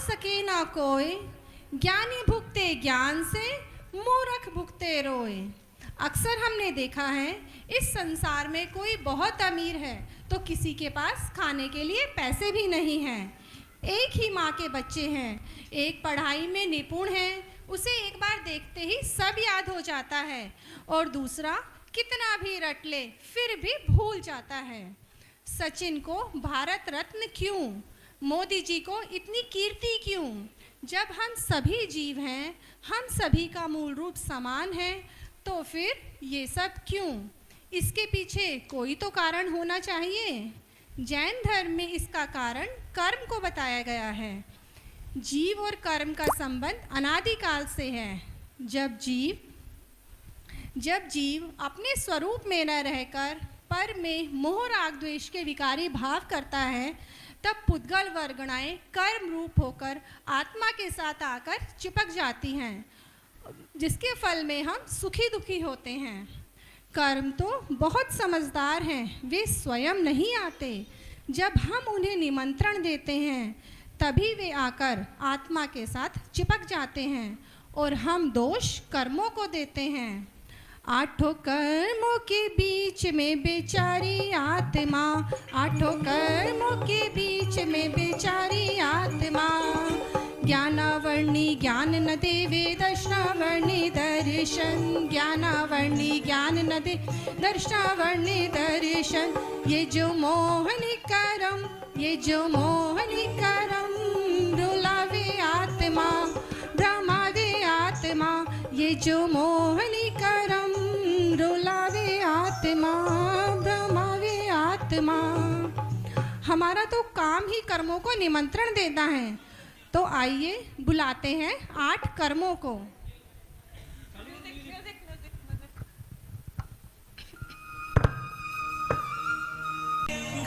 सके ना कोई, ज्ञानी भुगते ज्ञान से, मूर्ख भुगते रोए। अक्सर हमने देखा है इस संसार में कोई बहुत अमीर है तो किसी के पास खाने के लिए पैसे भी नहीं हैं। एक ही माँ के बच्चे हैं, एक पढ़ाई में निपुण है, उसे एक बार देखते ही सब याद हो जाता है, और दूसरा कितना भी रट ले फिर भी भूल जाता है। सचिन को भारत रत्न क्यों, मोदी जी को इतनी कीर्ति क्यों? जब हम सभी जीव हैं, हम सभी का मूल रूप समान है, तो फिर ये सब क्यों? इसके पीछे कोई तो कारण होना चाहिए। जैन धर्म में इसका कारण कर्म को बताया गया है। जीव और कर्म का संबंध अनादिकाल से है। जब जीव अपने स्वरूप में न रहकर पर में मोह राग द्वेष के विकारी भाव करता है, तब पुद्गल वर्गणाएं कर्म रूप होकर आत्मा के साथ आकर चिपक जाती हैं, जिसके फल में हम सुखी दुखी होते हैं। कर्म तो बहुत समझदार हैं, वे स्वयं नहीं आते। जब हम उन्हें निमंत्रण देते हैं तभी वे आकर आत्मा के साथ चिपक जाते हैं और हम दोष कर्मों को देते हैं। आठों कर्मों के बीच में बेचारी आत्मा, आठों कर्मों के बीच में बेचारी आत्मा। ज्ञानावर्णी ज्ञान न देवे दर्शनावर्णी दर्शन, ज्ञानावर्णी ज्ञान न दे दर्शनावर्णी दर्शन। ये जो मोहनी करम, ये जो मोहनी करम, रुलावे आत्मा भ्रमावे आत्मा। ये जो मोहनी करम, रुलावे आत्मा भ्रमावे आत्मा। हमारा तो काम ही कर्मों को निमंत्रण देता है, तो आइए बुलाते हैं 8 कर्मों को।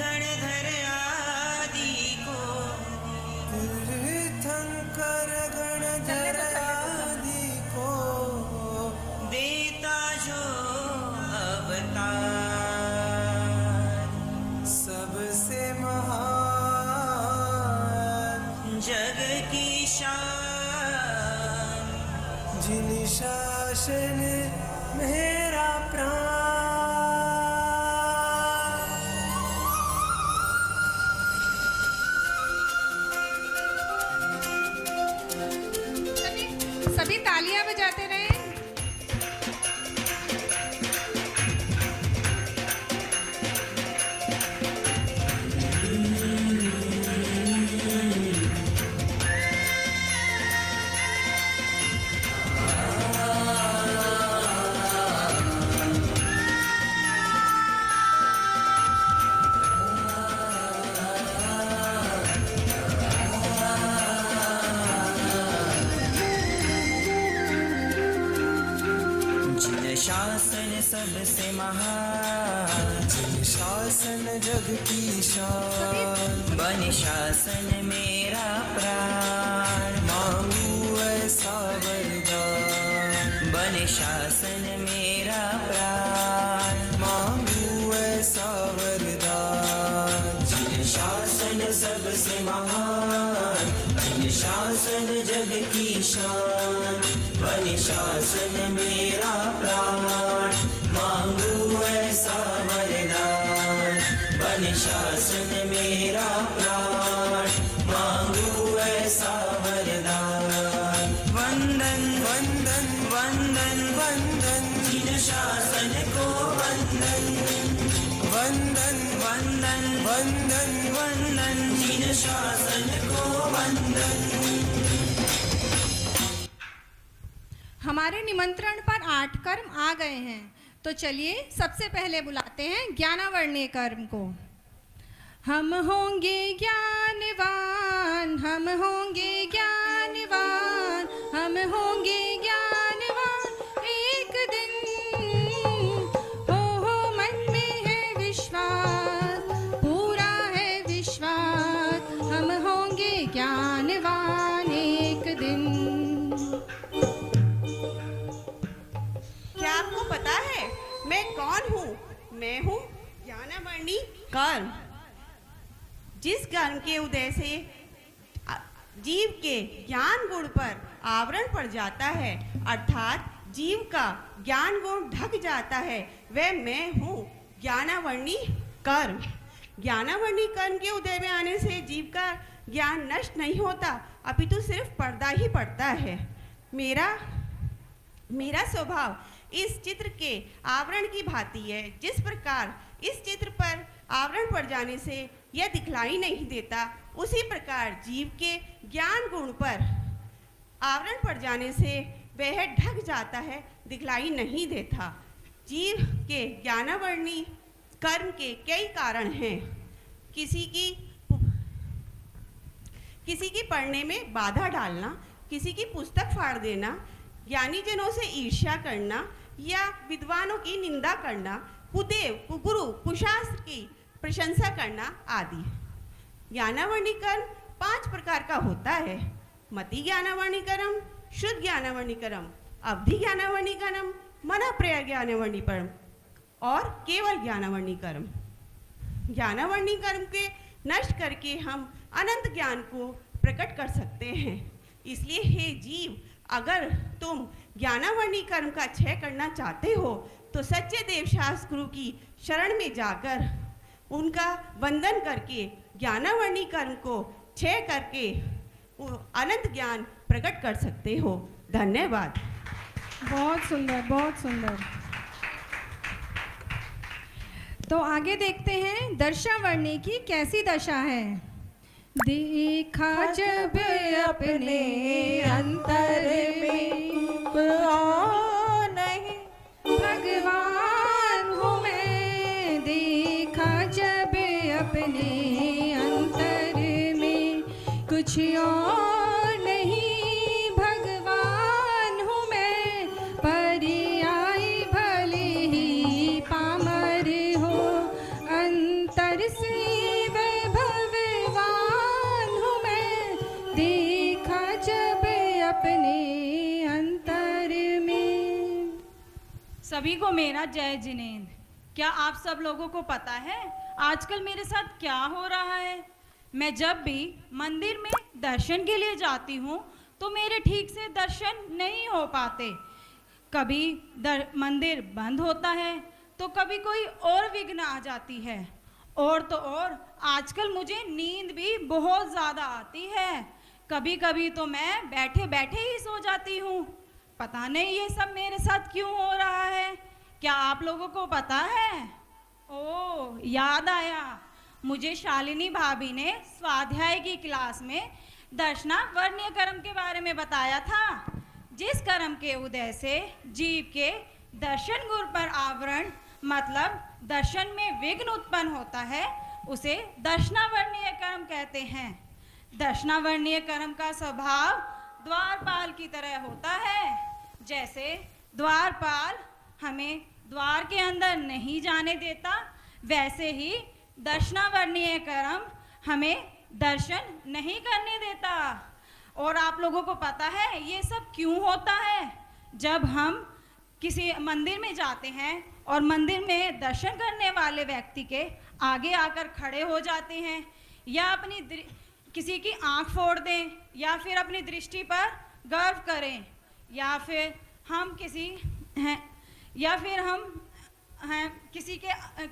गणधर आदि को, तीर्थंकर गणधर आदि को, देता जो अवतार, सबसे महान जग की शान, जिन शासन मेरा प्राण। सभी तालियां बजाते रहे। शासन सबसे महान, जिन शासन जग की शान। बन शासन मेरा प्राण, मांगू ऐसा वरदान, बन शासन मेरा प्राण। मांगू ऐसा वरदान। जिन शासन सबसे महान, जिन शासन जग की शान। बन शासन मेरा प्राण, मांगू ऐसा वरदान। बन शासन मेरा प्राण, मांगू ऐसा वरदान। वंदन वंदन वंदन वंदन जिन शासन को वंदन। वंदन वंदन वंदन वंदन जिन शासन को वंदन। हमारे निमंत्रण पर 8 कर्म आ गए हैं, तो चलिए सबसे पहले बुलाते हैं ज्ञानावर्णीय कर्म को। हम होंगे ज्ञानवान, हम होंगे ज्ञानवान, हम होंगे ज्ञानवान एक दिन। हो मन में है विश्वास, पूरा है विश्वास, हम होंगे ज्ञानवान एक दिन। क्या आपको पता है मैं कौन हूँ? मैं हूँ ज्ञानावर्णी कर्म। जिस कर्म के उदय से जीव के ज्ञान गुण पर आवरण पड़ जाता है, अर्थात जीव का ज्ञान गुण ढक जाता है, वह मैं हूँ ज्ञानावर्णी कर्म। ज्ञानावर्णी कर्म के उदय में आने से जीव का ज्ञान नष्ट नहीं होता, अपितु सिर्फ पर्दा ही पड़ता है। मेरा स्वभाव इस चित्र के आवरण की भांति है। जिस प्रकार इस चित्र पर आवरण पड़ जाने से यह दिखलाई नहीं देता, उसी प्रकार जीव के ज्ञान गुण पर आवरण पड़ जाने से वह ढक जाता है, दिखलाई नहीं देता। जीव के ज्ञानावर्णी कर्म के कई कारण हैं। किसी की पढ़ने में बाधा डालना, किसी की पुस्तक फाड़ देना, ज्ञानी जनों से ईर्ष्या करना या विद्वानों की निंदा करना, कुदेव, कुगुरु, कुशास्त्र की प्रशंसा करना आदि। ज्ञानावर्णी कर्म 5 प्रकार का होता है। मति ज्ञानावर्णी कर्म, शुद्ध ज्ञानावर्णी कर्म, अवधि ज्ञानावर्णी कर्म, मना प्रया ज्ञानावर्णी कर्म और केवल ज्ञानावर्णी कर्म। ज्ञानावर्णी कर्म के नष्ट करके हम अनंत ज्ञान को प्रकट कर सकते हैं। इसलिए हे जीव, अगर तुम ज्ञानावर्णी कर्म का क्षय करना चाहते हो तो सच्चे देवशास्त्र गुरु की शरण में जाकर उनका वंदन करके ज्ञानावर्णी कर्म को क्षय करके अनंत ज्ञान प्रकट कर सकते हो। धन्यवाद। बहुत सुंदर, बहुत सुंदर। तो आगे देखते हैं दर्शावर्णी की कैसी दशा है। देखा जब अपने अंतर में नहीं भगवान हूँ मैं, देखा जब अपने अंतर में कुछ और नहीं, भगवान हूँ मैं, पर्यायी भले ही पामर हो, अंतर से वह भगवान हूँ मैं, देखा जब अपने अंतर में। सभी को मेरा जय जिनेंद्र। क्या आप सब लोगों को पता है आजकल मेरे साथ क्या हो रहा है? मैं जब भी मंदिर में दर्शन के लिए जाती हूँ तो मेरे ठीक से दर्शन नहीं हो पाते। कभी मंदिर बंद होता है तो कभी कोई और विघ्न आ जाती है, और तो और आजकल मुझे नींद भी बहुत ज़्यादा आती है। कभी कभी तो मैं बैठे बैठे ही सो जाती हूँ। पता नहीं ये सब मेरे साथ क्यों हो रहा है। क्या आप लोगों को पता है? ओह, याद आया, मुझे शालिनी भाभी ने स्वाध्याय की क्लास में दर्शनावर्ण्य कर्म के बारे में बताया था। जिस कर्म के उदय से जीव के दर्शन गुण पर आवरण मतलब दर्शन में विघ्न उत्पन्न होता है, उसे दर्शनावर्ण्य कर्म कहते हैं। दर्शनावर्ण्य कर्म का स्वभाव द्वारपाल की तरह होता है। जैसे द्वारपाल हमें द्वार के अंदर नहीं जाने देता, वैसे ही दर्शनावर्ण्य कर्म हमें दर्शन नहीं करने देता। और आप लोगों को पता है ये सब क्यों होता है? जब हम किसी मंदिर में जाते हैं और मंदिर में दर्शन करने वाले व्यक्ति के आगे आकर खड़े हो जाते हैं, या किसी की आंख फोड़ दें, या फिर अपनी दृष्टि पर गर्व करें, या फिर हम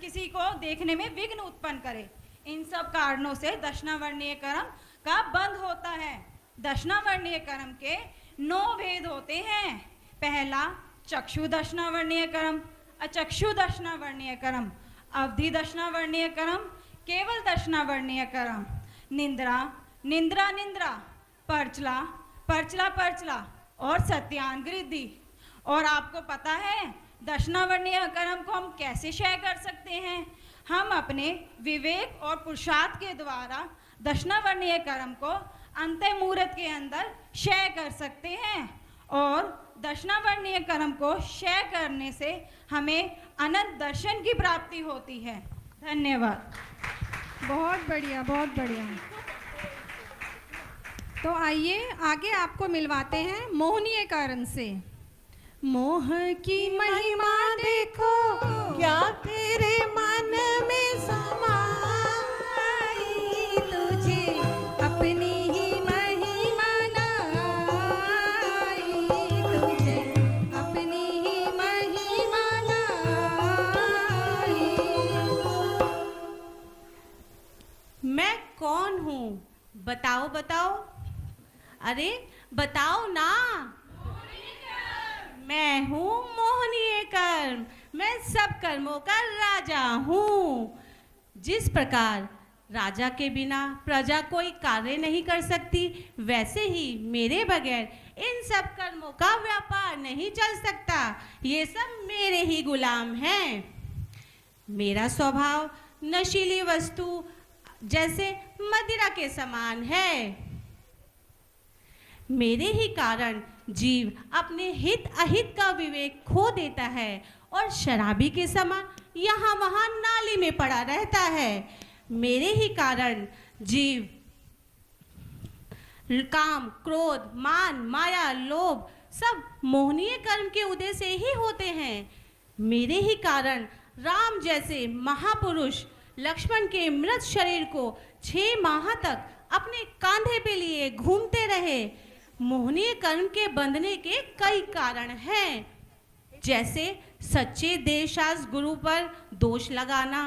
किसी को देखने में विघ्न उत्पन्न करें, इन सब कारणों से दर्शनावर्ण्य कर्म का बंद होता है। दर्शनावर्ण्य कर्म के 9 भेद होते हैं। पहला चक्षु दर्शनावर्ण्य कर्म, अचक्षु दर्शनावर्ण्य कर्म, अवधि दर्शनावर्ण्य कर्म, केवल दर्शनावर्ण्य कर्म, निंद्रा निंद्रा निंद्रा, परचला परचला परचला और सत्यांगृद्धि। और आपको पता है दर्शनावर्ण्य कर्म को हम कैसे क्षय कर सकते हैं? हम अपने विवेक और पुरुषार्थ के द्वारा दर्शनावर्ण्य कर्म को अंत्य मुहूर्त के अंदर क्षय कर सकते हैं। और दर्शनावर्ण्य कर्म को क्षय करने से हमें अनंत दर्शन की प्राप्ति होती है। धन्यवाद। बहुत बढ़िया, बहुत बढ़िया। तो आइए आगे आपको मिलवाते हैं मोहनीय कर्म से। मोह की महिमा देखो क्या तेरे मन में समाई, तुझे अपनी ही महिमा बताओ बताओ, अरे बताओ ना। मैं हूँ मोहनीय कर्म, मैं सब कर्मों का राजा हूँ। जिस प्रकार राजा के बिना प्रजा कोई कार्य नहीं कर सकती, वैसे ही मेरे बगैर इन सब कर्मों का व्यापार नहीं चल सकता। ये सब मेरे ही गुलाम हैं। मेरा स्वभाव नशीली वस्तु जैसे मदिरा के समान है। मेरे ही कारण जीव अपने हित अहित का विवेक खो देता है और शराबी के समान यहाँ वहाँ नाली में पड़ा रहता है। मेरे ही कारण जीव काम, क्रोध, मान, माया, लोभ सब मोहनीय कर्म के उदय से ही होते हैं। मेरे ही कारण राम जैसे महापुरुष लक्ष्मण के मृत शरीर को 6 माह तक अपने कांधे पे लिए घूमते रहे। मोहनीय कर्म के बंधने के कई कारण हैं, जैसे सच्चे देवशास्त्र गुरु पर दोष लगाना,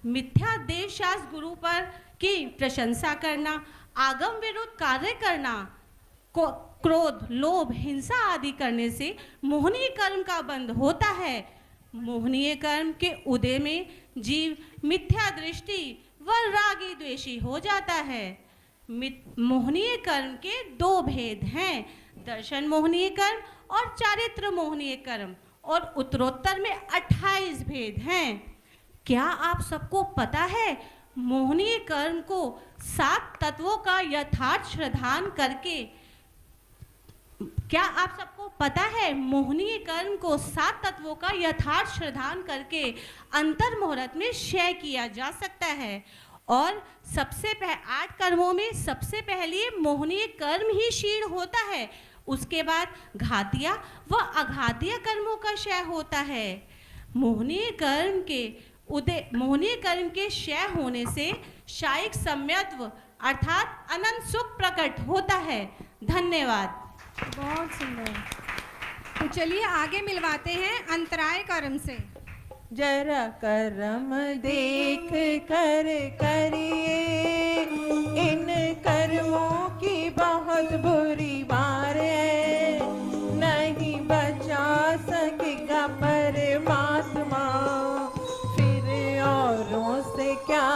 मिथ्या देवशास्त्र गुरु पर की प्रशंसा करना, आगम विरुद्ध कार्य करना, क्रोध, लोभ, हिंसा आदि करने से मोहनीय कर्म का बंध होता है। मोहनीय कर्म के उदय में जीव मिथ्या दृष्टि व रागी द्वेषी हो जाता है। मोहनीय कर्म के 2 भेद हैं, दर्शन मोहनीय कर्म और चारित्र मोहनीय कर्म, और उत्तरोत्तर में 28 भेद हैं। क्या आप सबको पता है मोहनीय कर्म को 7 तत्वों का यथार्थ श्रद्धान करके, क्या आप सबको पता है मोहनीय कर्म को 7 तत्वों का यथार्थ श्रद्धान करके अंतर मुहूर्त में क्षय किया जा सकता है। और 8 कर्मों में सबसे पहले मोहनीय कर्म ही क्षीण होता है, उसके बाद घातीय व अघातीय कर्मों का क्षय होता है। मोहनीय कर्म के क्षय होने से शायिक सम्यत्व अर्थात अनंत सुख प्रकट होता है। धन्यवाद। बहुत सुंदर। तो चलिए आगे मिलवाते हैं अंतराय कर्म से। जरा कर्म देख कर करिए, इन कर्मों की बहुत बुरी बार है। नहीं बचा सकेगा परमात्मा, फिर औरों से क्या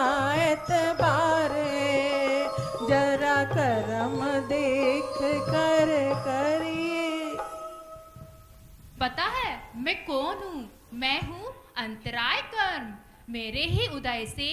एतबार है। जरा कर्म देख कर करिए। पता है मैं कौन हूँ? मैं हूँ अंतराय कर्म। मेरे ही उदय से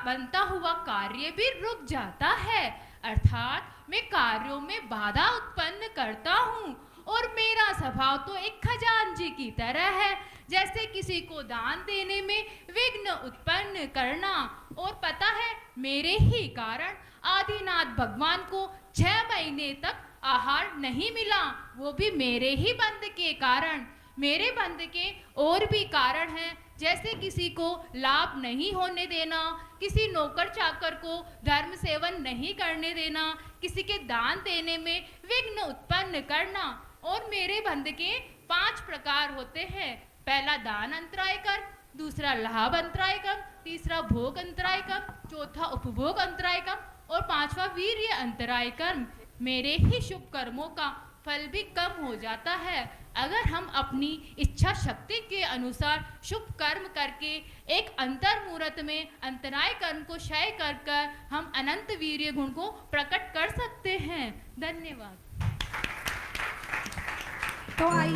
बनता हुआ कार्य भी रुक जाता है, अर्थात मैं कार्यों में बाधा उत्पन्न करता हूँ। और मेरा स्वभाव तो एक खजांची की तरह है, जैसे किसी को दान देने में विघ्न उत्पन्न करना। और पता है मेरे ही कारण आदिनाथ भगवान को 6 महीने तक आहार नहीं मिला, वो भी मेरे ही बंध के कारण। मेरे बंध के और भी कारण हैं, जैसे किसी को लाभ नहीं होने देना, किसी नौकर चाकर को धर्म सेवन नहीं करने देना, किसी के दान देने में विघ्न उत्पन्न करना। और मेरे बंध के 5 प्रकार होते हैं। पहला दान अंतराय कर्म, दूसरा लाभ अंतराय कर्म, तीसरा भोग अंतराय कर्म, चौथा उपभोग अंतराय कर्म और 5वां वीर्य अंतराय कर्म। मेरे ही शुभ कर्मों का फल भी कम हो जाता है। अगर हम अपनी इच्छा शक्ति के अनुसार शुभ कर्म करके एक अंतर मुहूर्त में अंतराय कर्म को क्षय कर कर हम अनंत वीर्य गुण को प्रकट कर सकते हैं। धन्यवाद। तो आइए